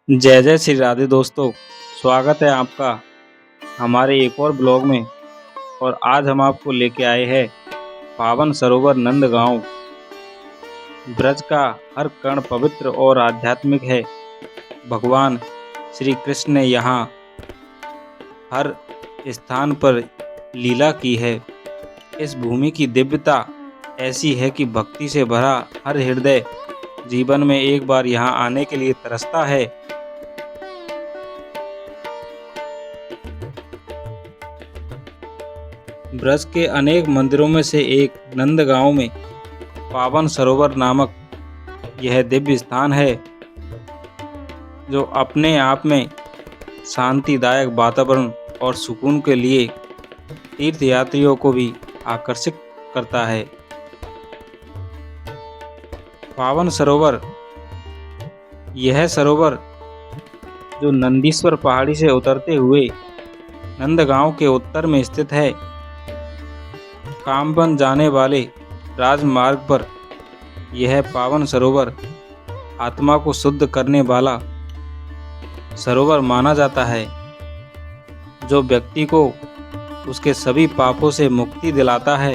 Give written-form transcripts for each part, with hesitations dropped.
जय जय श्री राधे दोस्तों। स्वागत है आपका हमारे एक और ब्लॉग में। और आज हम आपको लेके आए हैं पावन सरोवर नंदगांव। ब्रज का हर कण पवित्र और आध्यात्मिक है। भगवान श्री कृष्ण ने यहाँ हर स्थान पर लीला की है। इस भूमि की दिव्यता ऐसी है कि भक्ति से भरा हर हृदय जीवन में एक बार यहाँ आने के लिए तरसता है। ब्रज के अनेक मंदिरों में से एक नंदगांव में पावन सरोवर नामक यह दिव्य स्थान है, जो अपने आप में शांतिदायक वातावरण और सुकून के लिए तीर्थयात्रियों को भी आकर्षित करता है। पावन सरोवर, यह सरोवर जो नंदीश्वर पहाड़ी से उतरते हुए नंदगांव के उत्तर में स्थित है, कामबन जाने वाले राजमार्ग पर यह पावन सरोवर आत्मा को शुद्ध करने वाला सरोवर माना जाता है, जो व्यक्ति को उसके सभी पापों से मुक्ति दिलाता है।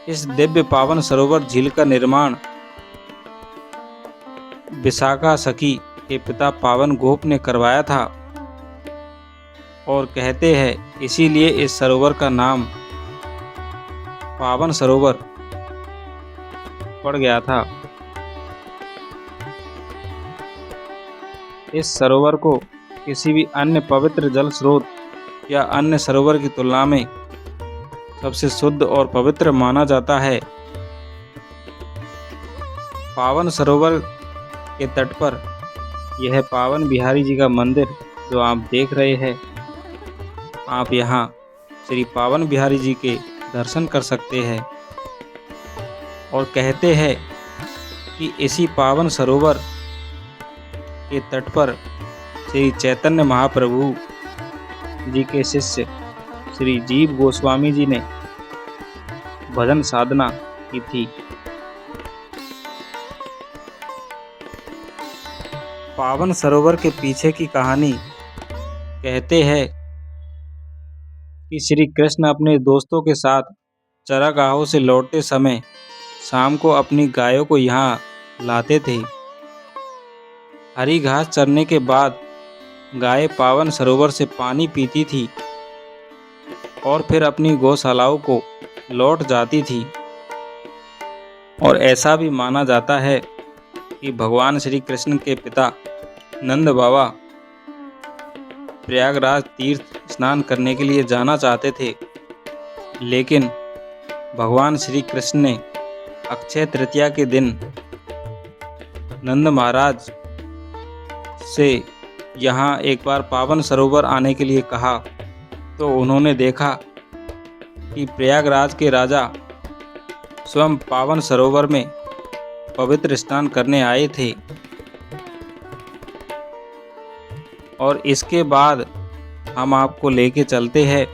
इस दिव्य पावन सरोवर झील का निर्माण विशाखा सखी के पिता पावन गोप ने करवाया था, और कहते हैं इसीलिए इस सरोवर का नाम पावन सरोवर पड़ गया था। इस सरोवर को किसी भी अन्य पवित्र जल स्रोत या अन्य सरोवर की तुलना में सबसे शुद्ध और पवित्र माना जाता है। पावन सरोवर के तट पर यह पावन बिहारी जी का मंदिर जो आप देख रहे हैं, आप यहाँ श्री पावन बिहारी जी के दर्शन कर सकते हैं। और कहते हैं कि इसी पावन सरोवर के तट पर श्री चैतन्य महाप्रभु जी के शिष्य श्री जीव गोस्वामी जी ने भजन साधना की थी। पावन सरोवर के पीछे की कहानी कहते हैं कि श्री कृष्ण अपने दोस्तों के साथ चरागाहों से लौटते समय शाम को अपनी गायों को यहाँ लाते थे। हरी घास चरने के बाद गायें पावन सरोवर से पानी पीती थी और फिर अपनी गौशालाओं को लौट जाती थी। और ऐसा भी माना जाता है कि भगवान श्री कृष्ण के पिता नंद बाबा प्रयागराज तीर्थ स्नान करने के लिए जाना चाहते थे, लेकिन भगवान श्री कृष्ण ने अक्षय तृतीया के दिन नंद महाराज से यहाँ एक बार पावन सरोवर आने के लिए कहा, तो उन्होंने देखा कि प्रयागराज के राजा स्वयं पावन सरोवर में पवित्र स्नान करने आए थे। और इसके बाद हम आपको लेके चलते हैं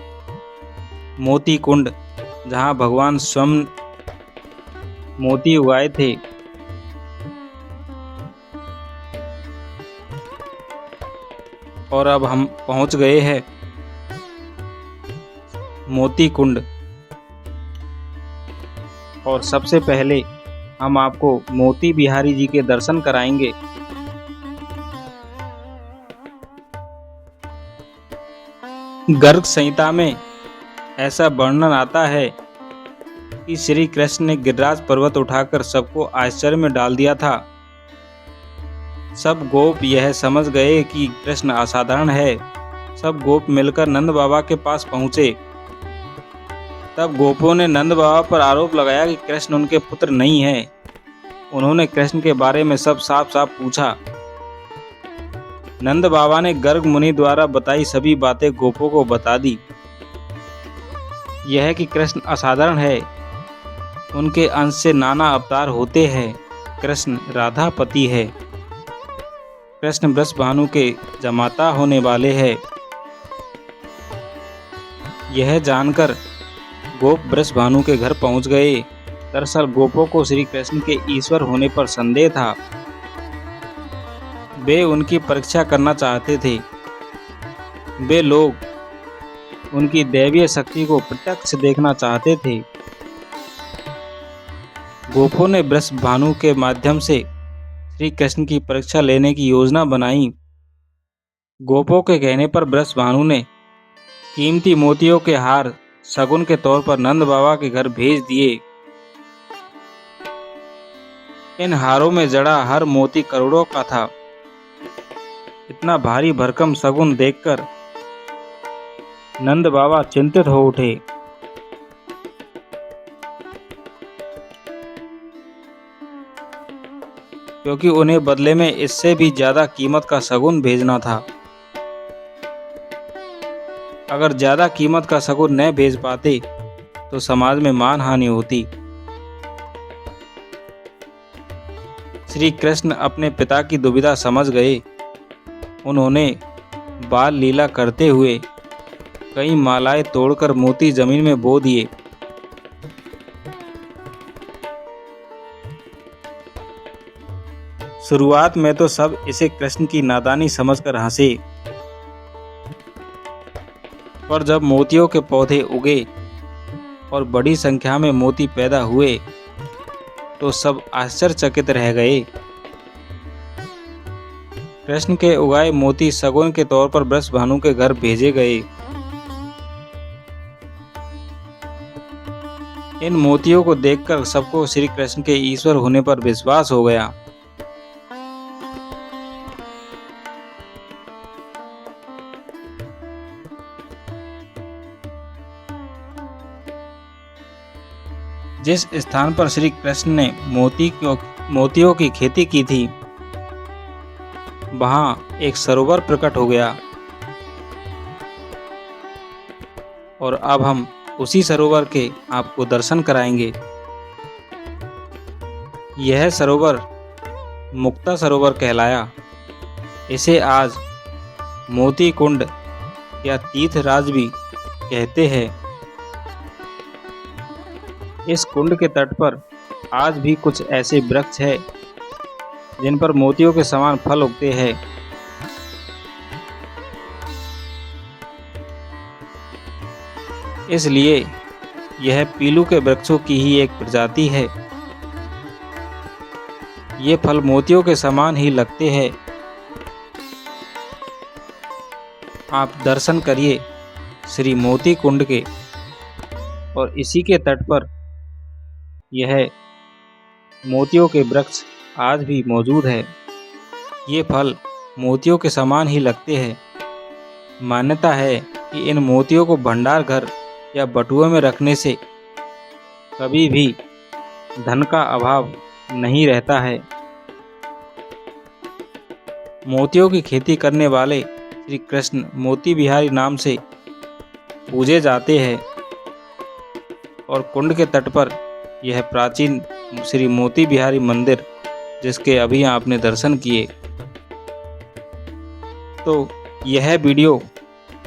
मोती कुंड, जहाँ भगवान स्वयं मोती उगाए थे। और अब हम पहुंच गए हैं मोती कुंड। और सबसे पहले हम आपको मोती बिहारी जी के दर्शन कराएंगे। गर्ग संहिता में ऐसा वर्णन आता है कि श्री कृष्ण ने गिरिराज पर्वत उठाकर सबको आश्चर्य में डाल दिया था। सब गोप यह समझ गए कि कृष्ण असाधारण है। सब गोप मिलकर नंद बाबा के पास पहुँचे। तब गोपों ने नंद बाबा पर आरोप लगाया कि कृष्ण उनके पुत्र नहीं है। उन्होंने कृष्ण के बारे में सब साफ साफ पूछा। नंद बाबा ने गर्ग मुनि द्वारा बताई सभी बातें गोपों को बता दी। यह कि कृष्ण असाधारण है, उनके अंश से नाना अवतार होते हैं। कृष्ण राधापति है। कृष्ण वृषभानु के जमाता होने वाले हैं। यह जानकर गोप वृषभानु के घर पहुंच गए। दरअसल गोपों को श्री कृष्ण के ईश्वर होने पर संदेह था। वे उनकी परीक्षा करना चाहते थे। वे लोग उनकी दैवीय शक्ति को प्रत्यक्ष देखना चाहते थे। गोपों ने वृषभानु के माध्यम से श्री कृष्ण की परीक्षा लेने की योजना बनाई। गोपों के कहने पर वृषभानु ने कीमती मोतियों के हार शगुन के तौर पर नंद बाबा के घर भेज दिए। इन हारों में जड़ा हर मोती करोड़ों का था। इतना भारी भरकम शगुन देखकर नंद बाबा चिंतित हो उठे। क्योंकि उन्हें बदले में इससे भी ज्यादा कीमत का शगुन भेजना था। अगर ज्यादा कीमत का शगुन न भेज पाते तो समाज में मानहानि होती। श्री कृष्ण अपने पिता की दुविधा समझ गए। उन्होंने बाल लीला करते हुए कई मालाएं तोड़कर मोती जमीन में बो दिए। शुरुआत में तो सब इसे कृष्ण की नादानी समझकर हंसे, पर जब मोतियों के पौधे उगे और बड़ी संख्या में मोती पैदा हुए तो सब आश्चर्यचकित रह गए। कृष्ण के उगाए मोती शगुन के तौर पर वृषभानु के घर भेजे गए। इन मोतियों को देखकर सबको श्री कृष्ण के ईश्वर होने पर विश्वास हो गया। जिस स्थान पर श्री कृष्ण ने मोतियों की खेती की थी, वहां एक सरोवर प्रकट हो गया। और अब हम उसी सरोवर के आपको दर्शन कराएंगे। यह सरोवर मुक्ता सरोवर कहलाया। इसे आज मोती कुंड या तीर्थराज भी कहते हैं। इस कुंड के तट पर आज भी कुछ ऐसे वृक्ष हैं जिन पर मोतियों के समान फल उगते हैं। इसलिए यह पीलू के वृक्षों की ही एक प्रजाति है। ये फल मोतियों के समान ही लगते हैं। आप दर्शन करिए श्री मोती कुंड के, और इसी के तट पर यह मोतियों के वृक्ष आज भी मौजूद है। ये फल मोतियों के समान ही लगते हैं। मान्यता है कि इन मोतियों को भंडार घर या बटुए में रखने से कभी भी धन का अभाव नहीं रहता है। मोतियों की खेती करने वाले श्री कृष्ण मोती बिहारी नाम से पूजे जाते हैं। और कुंड के तट पर यह प्राचीन श्री मोती बिहारी मंदिर, जिसके अभी आपने दर्शन किए। तो यह वीडियो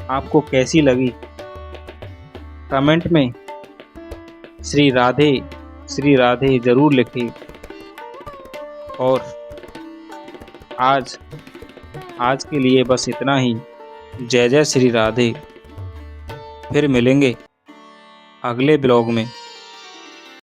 आपको कैसी लगी, कमेंट में श्री राधे जरूर लिखें। और आज के लिए बस इतना ही। जय जय श्री राधे। फिर मिलेंगे अगले ब्लॉग में।